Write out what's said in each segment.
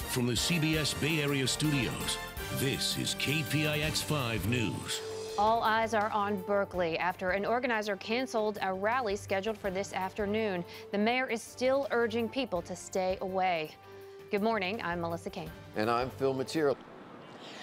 From the CBS Bay Area studios, this is KPIX 5 News. All eyes are on Berkeley after an organizer canceled a rally scheduled for this afternoon. The mayor is still urging people to stay away. Good morning, I'm Melissa Caen. And I'm Phil Matier.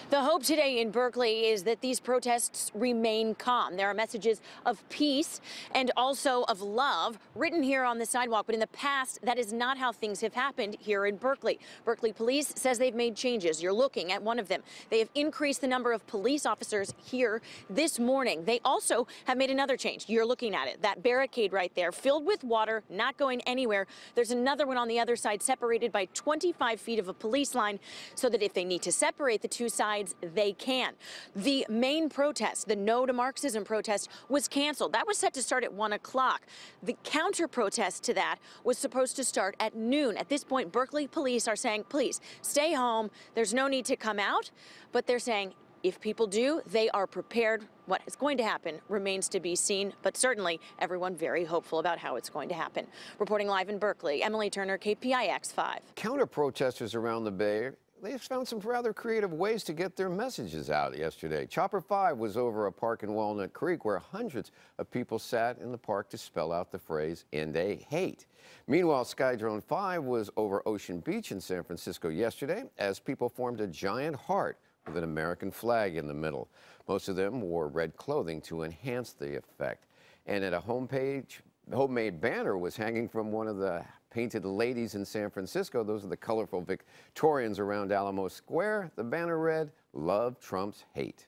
The hope today in Berkeley is that these protests remain calm. There are messages of peace and also of love written here on the sidewalk. But in the past, that is not how things have happened here in Berkeley. Berkeley police says they've made changes. You're looking at one of them. They have increased the number of police officers here this morning. They also have made another change. You're looking at it. That barricade right there filled with water, not going anywhere. There's another one on the other side separated by 25 feet of a police line so that if they need to separate the two sides, they can. The main protest, the No to Marxism protest, was canceled. That was set to start at 1 o'clock. The counter protest to that was supposed to start at noon. At this point, Berkeley police are saying, please stay home. There's no need to come out. But they're saying if people do, they are prepared. What is going to happen remains to be seen, but certainly everyone very hopeful about how it's going to happen. Reporting live in Berkeley, Emily Turner, KPIX 5. Counter protesters around the Bay, they found some rather creative ways to get their messages out yesterday. Chopper 5 was over a park in Walnut Creek where hundreds of people sat in the park to spell out the phrase, "End a hate." Meanwhile, Skydrone 5 was over Ocean Beach in San Francisco yesterday as people formed a giant heart with an American flag in the middle. Most of them wore red clothing to enhance the effect. And at a homemade banner was hanging from one of the painted ladies in San Francisco. Those are the colorful Victorians around Alamo Square. The banner read, "Love trumps hate."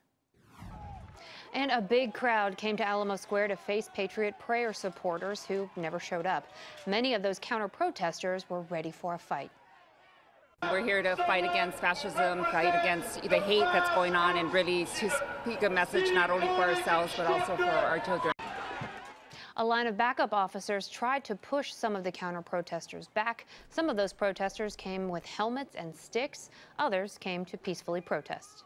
And a big crowd came to Alamo Square to face Patriot Prayer supporters who never showed up. Many of those counter-protesters were ready for a fight. We're here to fight against fascism, fight against the hate that's going on, and really to speak a message not only for ourselves but also for our children. A line of backup officers tried to push some of the counter-protesters back. Some of those protesters came with helmets and sticks. Others came to peacefully protest.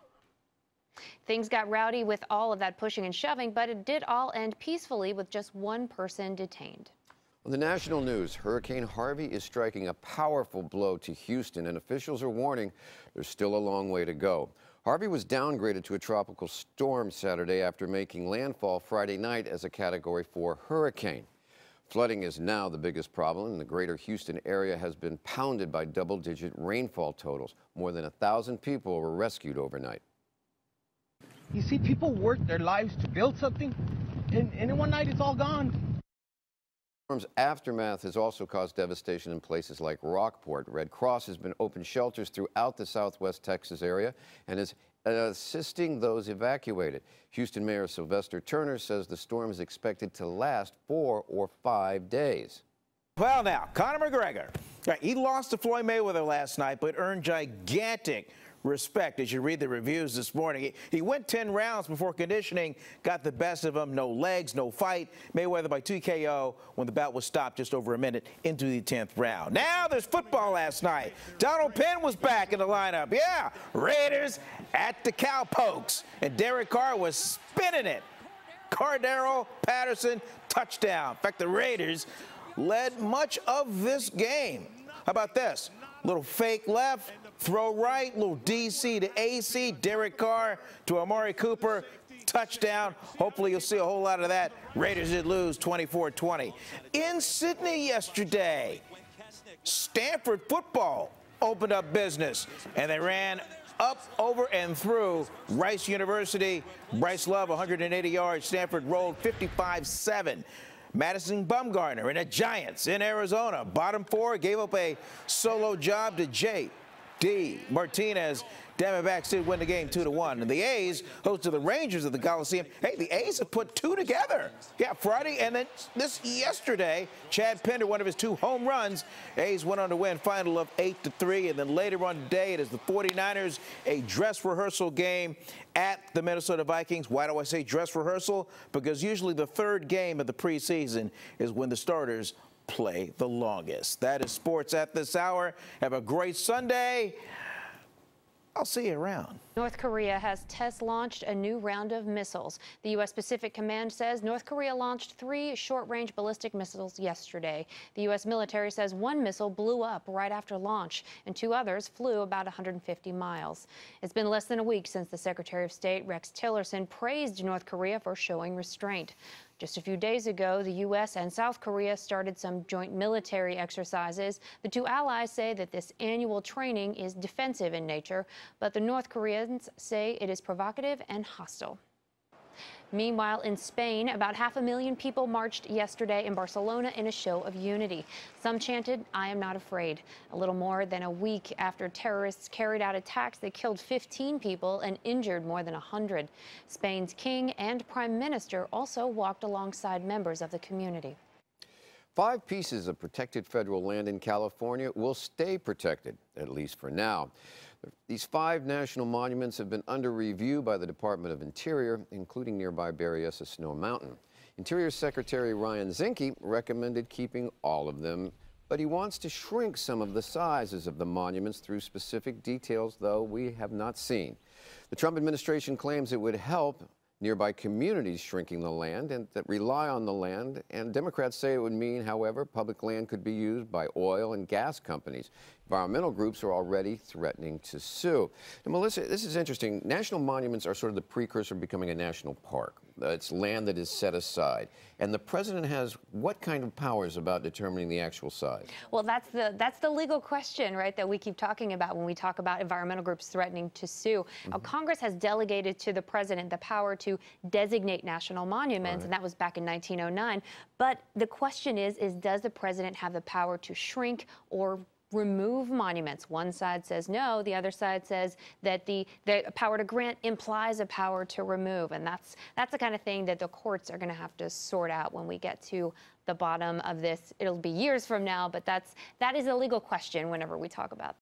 Things got rowdy with all of that pushing and shoving, but it did all end peacefully with just one person detained. On the national news, Hurricane Harvey is striking a powerful blow to Houston, and officials are warning there's still a long way to go. Harvey was downgraded to a tropical storm Saturday after making landfall Friday night as a Category 4 hurricane. Flooding is now the biggest problem, and the greater Houston area has been pounded by double-digit rainfall totals. More than 1,000 people were rescued overnight. You see, people work their lives to build something, and in one night it's all gone. The storm's aftermath has also caused devastation in places like Rockport. Red Cross has been open shelters throughout the southwest Texas area and is assisting those evacuated. Houston Mayor Sylvester Turner says the storm is expected to last 4 or 5 days. Well, now, Conor McGregor, he lost to Floyd Mayweather last night, but earned gigantic respect as you read the reviews this morning. He went 10 rounds before conditioning got the best of him. No legs, no fight. Mayweather by 2 KO when the bout was stopped just over a minute into the 10th round. Now there's football last night. Donald Penn was back in the lineup. Yeah, Raiders at the Cowpokes. And Derek Carr was spinning it. Cardero Patterson, touchdown. In fact, the Raiders led much of this game. How about this? Little fake left, throw right, little DC to AC, Derek Carr to Amari Cooper, touchdown. Hopefully you'll see a whole lot of that. Raiders did lose 24-20. In Sydney yesterday, Stanford football opened up business, and they ran up, over, and through Rice University. Bryce Love, 180 yards. Stanford rolled 55-7. Madison Bumgarner and the Giants in Arizona. Bottom 4 gave up a solo job to J.D. Martinez. Diamondbacks did win the game 2-1. And the A's host to the Rangers at the Coliseum. Hey, the A's have put 2 together. Yeah, Friday and then yesterday, Chad Pinder, one of his 2 home runs. A's went on to win final of 8-3. And then later on today, it is the 49ers, a dress rehearsal game at the Minnesota Vikings. Why do I say dress rehearsal? Because usually the 3rd game of the preseason is when the starters play the longest. That is sports at this hour. Have a great Sunday. I'll see you around. North Korea has test-launched a new round of missiles. The U.S. Pacific Command says North Korea launched 3 short-range ballistic missiles yesterday. The U.S. military says 1 missile blew up right after launch, and 2 others flew about 150 miles. It's been less than a week since the Secretary of State, Rex Tillerson, praised North Korea for showing restraint. Just a few days ago, the U.S. and South Korea started some joint military exercises. The 2 allies say that this annual training is defensive in nature, but the North Koreans say it is provocative and hostile. Meanwhile, in Spain, about 500,000 people marched yesterday in Barcelona in a show of unity. Some chanted, "I am not afraid," a little more than a week after terrorists carried out attacks that killed 15 people and injured more than 100. Spain's king and prime minister also walked alongside members of the community. 5 pieces of protected federal land in California will stay protected, at least for now. These 5 national monuments have been under review by the Department of Interior, including nearby Berryessa Snow Mountain. Interior Secretary Ryan Zinke recommended keeping all of them, but he wants to shrink some of the sizes of the monuments through specific details, though we have not seen. The Trump administration claims it would help nearby communities shrinking the land and that rely on the land, and Democrats say it would mean, however, public land could be used by oil and gas companies. Environmental groups are already threatening to sue. Now, Melissa, this is interesting. National monuments are sort of the precursor of becoming a national park. It's land that is set aside. And the president has what kind of powers about determining the actual size? Well, that's the legal question, right, that we keep talking about when we talk about environmental groups threatening to sue. Now, Congress has delegated to the president the power to designate national monuments, and that was back in 1909. But the question is does the president have the power to shrink or remove monuments? One side says no, the other side says that the power to grant implies a power to remove, and that's the kind of thing that the courts are going to have to sort out when we get to the bottom of this. It'll be years from now, but that is a legal question whenever we talk about